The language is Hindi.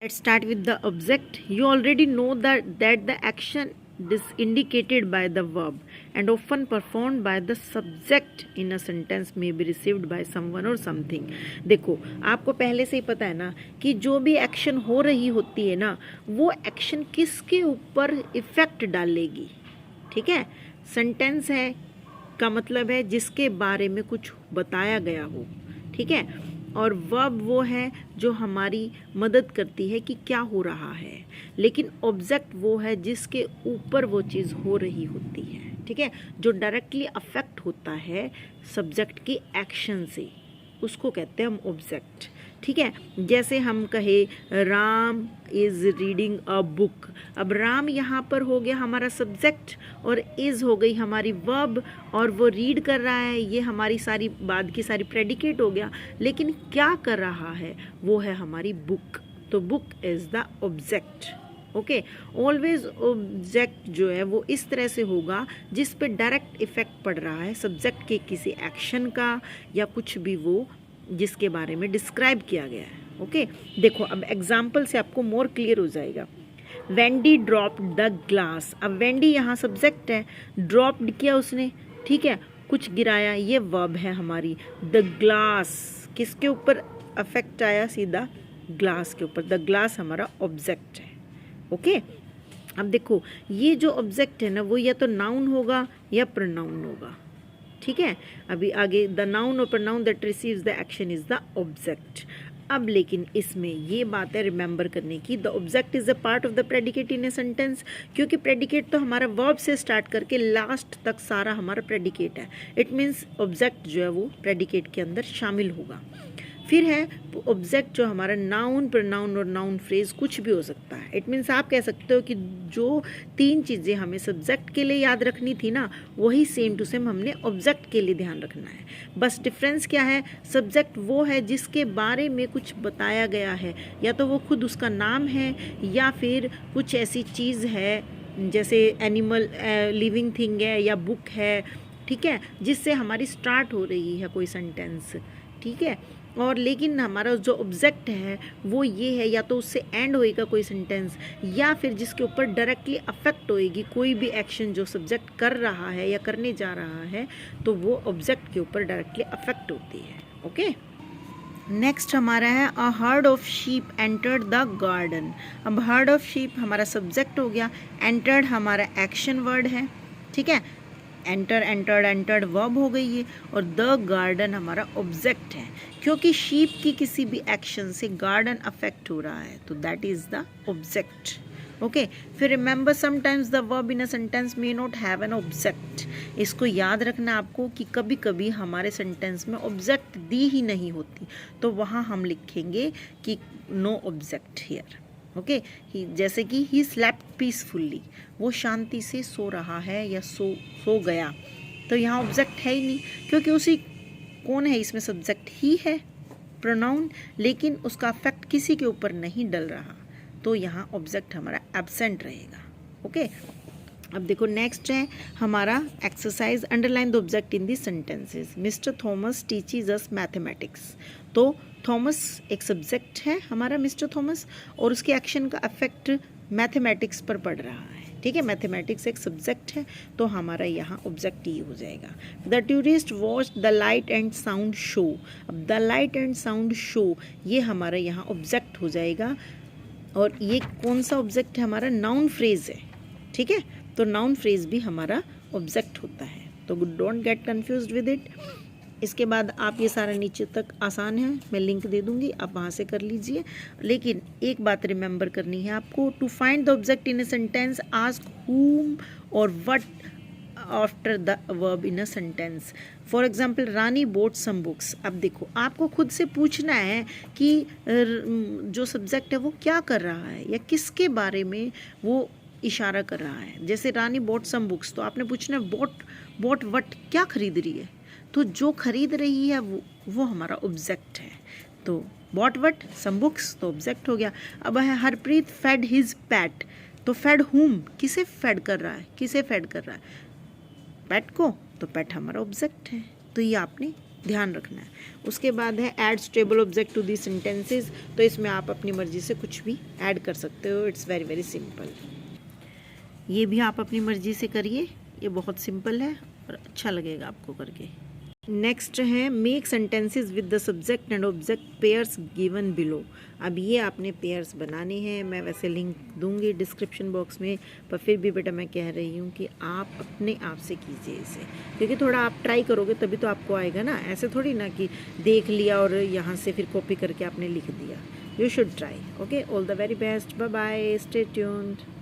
Let's start with the object. You already know that the action is indicated by the verb and often performed by the subject in a sentence may be received by someone or something. देखो आपको पहले से ही पता है ना कि जो भी एक्शन हो रही होती है ना वो एक्शन किसके ऊपर इफेक्ट डालेगी. ठीक है, सेंटेंस है का मतलब है जिसके बारे में कुछ बताया गया हो. ठीक है, और वर्ब वो है जो हमारी मदद करती है कि क्या हो रहा है, लेकिन ऑब्जेक्ट वो है जिसके ऊपर वो चीज़ हो रही होती है. ठीक है, जो डायरेक्टली अफेक्ट होता है सब्जेक्ट के एक्शन से, उसको कहते हैं हम ऑब्जेक्ट. ठीक है, जैसे हम कहे Ram is reading a book. अब राम यहाँ पर हो गया हमारा सब्जेक्ट और इज़ हो गई हमारी वर्ब, और वो रीड कर रहा है ये हमारी सारी बाद की सारी प्रेडिकेट हो गया, लेकिन क्या कर रहा है वो है हमारी बुक. तो book is the object. Okay, always object जो है वो इस तरह से होगा जिस पे डायरेक्ट इफेक्ट पड़ रहा है सब्जेक्ट के किसी एक्शन का या कुछ भी वो जिसके बारे में डिस्क्राइब किया गया है. ओके, देखो अब एग्जाम्पल से आपको मोर क्लियर हो जाएगा. Wendy dropped the glass. अब वेंडी यहाँ सब्जेक्ट है, ड्रॉप्ड किया उसने. ठीक है, कुछ गिराया, ये वर्ब है हमारी. द ग्लास किसके ऊपर अफेक्ट आया, सीधा ग्लास के ऊपर. द ग्लास हमारा ऑब्जेक्ट है. ओके, अब देखो ये जो ऑब्जेक्ट है ना वो या तो नाउन होगा या प्रोनाउन होगा. ठीक है, अभी आगे द नाउन और pronoun that receives the action is the object. अब लेकिन इसमें ये बात है रिमेंबर करने की, the object is a part of the predicate in a sentence, क्योंकि प्रेडिकेट तो हमारा वर्ब से स्टार्ट करके लास्ट तक सारा हमारा प्रेडिकेट है. इट मीन्स ऑब्जेक्ट जो है वो प्रेडिकेट के अंदर शामिल होगा. फिर है ऑब्जेक्ट जो हमारा नाउन, प्रोनाउन और नाउन फ्रेज कुछ भी हो सकता है. इट मीन्स आप कह सकते हो कि जो 3 चीज़ें हमें सब्जेक्ट के लिए याद रखनी थी ना वही सेम टू सेम हमने ऑब्जेक्ट के लिए ध्यान रखना है. बस डिफरेंस क्या है, सब्जेक्ट वो है जिसके बारे में कुछ बताया गया है, या तो वो खुद उसका नाम है या फिर कुछ ऐसी चीज़ है जैसे एनिमल, लिविंग थिंग है या बुक है. ठीक है, जिससे हमारी स्टार्ट हो रही है कोई सेंटेंस. ठीक है, और लेकिन हमारा जो ऑब्जेक्ट है वो ये है या तो उससे एंड होएगा कोई सेंटेंस, या फिर जिसके ऊपर डायरेक्टली अफेक्ट होएगी कोई भी एक्शन जो सब्जेक्ट कर रहा है या करने जा रहा है, तो वो ऑब्जेक्ट के ऊपर डायरेक्टली अफेक्ट होती है. ओके, नेक्स्ट हमारा है a herd of sheep entered the garden. अब हर्ड ऑफ शीप हमारा सब्जेक्ट हो गया, एंटर्ड हमारा एक्शन वर्ड है. ठीक है, एंटर, एंटर्ड, एंटर्ड वर्ब हो गई है, और द गार्डन हमारा ऑब्जेक्ट है, क्योंकि शीप की किसी भी एक्शन से गार्डन अफेक्ट हो रहा है, तो that is the object. Okay, फिर remember sometimes the verb in a sentence may not have an object. इसको याद रखना आपको कि कभी कभी हमारे सेंटेंस में ऑब्जेक्ट दी ही नहीं होती, तो वहाँ हम लिखेंगे कि नो ऑब्जेक्ट हियर. ओके, जैसे कि ही स्लेप्ट पीसफुल्ली, वो शांति से सो रहा है या सो गया, तो यहाँ ऑब्जेक्ट है ही नहीं, क्योंकि उसी कौन है इसमें सब्जेक्ट ही है, प्रोनाउन, लेकिन उसका अफेक्ट किसी के ऊपर नहीं डल रहा, तो यहाँ ऑब्जेक्ट हमारा एब्सेंट रहेगा. ओके, अब देखो नेक्स्ट है हमारा exercise, underline the object in the sentences. Mister Thomas teaches us mathematics. तो थॉमस एक सब्जेक्ट है हमारा, मिस्टर थॉमस, और उसके एक्शन का अफेक्ट मैथमेटिक्स पर पड़ रहा है. ठीक है, मैथमेटिक्स एक सब्जेक्ट है, तो हमारा यहाँ ऑब्जेक्ट ही हो जाएगा. The tourist watch the light and sound show. अब the light and sound show ये हमारा यहाँ ऑब्जेक्ट हो जाएगा, और ये कौन सा ऑब्जेक्ट है हमारा, नाउन फ्रेज है. ठीक है, तो नाउन फ्रेज भी हमारा ऑब्जेक्ट होता है, तो don't get confused with it. इसके बाद आप ये सारा नीचे तक आसान है, मैं लिंक दे दूंगी, आप वहाँ से कर लीजिए. लेकिन एक बात रिमेंबर करनी है आपको, to find the object in a sentence ask whom और what after the verb in a sentence. For example Rani bought some books. अब देखो आपको खुद से पूछना है कि जो सब्जेक्ट है वो क्या कर रहा है या किसके बारे में वो इशारा कर रहा है. जैसे रानी बोट सम बुक्स, तो आपने पूछना है बोट वट, क्या खरीद रही है, तो जो खरीद रही है वो हमारा ऑब्जेक्ट है. तो बॉट वट सम बुक्स तो ऑब्जेक्ट हो गया. अब है हरप्रीत फेड हिज पैट, तो फेड हुम, किसे फेड कर रहा है, किसे फेड कर रहा है, पेट को, तो पेट हमारा ऑब्जेक्ट है. तो ये आपने ध्यान रखना है। उसके बाद है add suitable object to the sentences, तो इसमें आप अपनी मर्जी से कुछ भी ऐड कर सकते हो। It's very very simple. ये भी आप अपनी मर्जी से करिए, ये बहुत सिंपल है और अच्छा लगेगा आपको करके। नेक्स्ट है make sentences with the subject and object pairs given below. अब ये आपने पेयर्स बनाने हैं, मैं वैसे लिंक दूंगी डिस्क्रिप्शन बॉक्स में, पर फिर भी बेटा मैं कह रही हूँ कि आप अपने आप से कीजिए इसे, क्योंकि थोड़ा आप ट्राई करोगे तभी तो आपको आएगा ना, ऐसे थोड़ी ना कि देख लिया और यहाँ से फिर कॉपी करके आपने लिख दिया। You should try. Okay, all the very best, bye bye, stay tuned.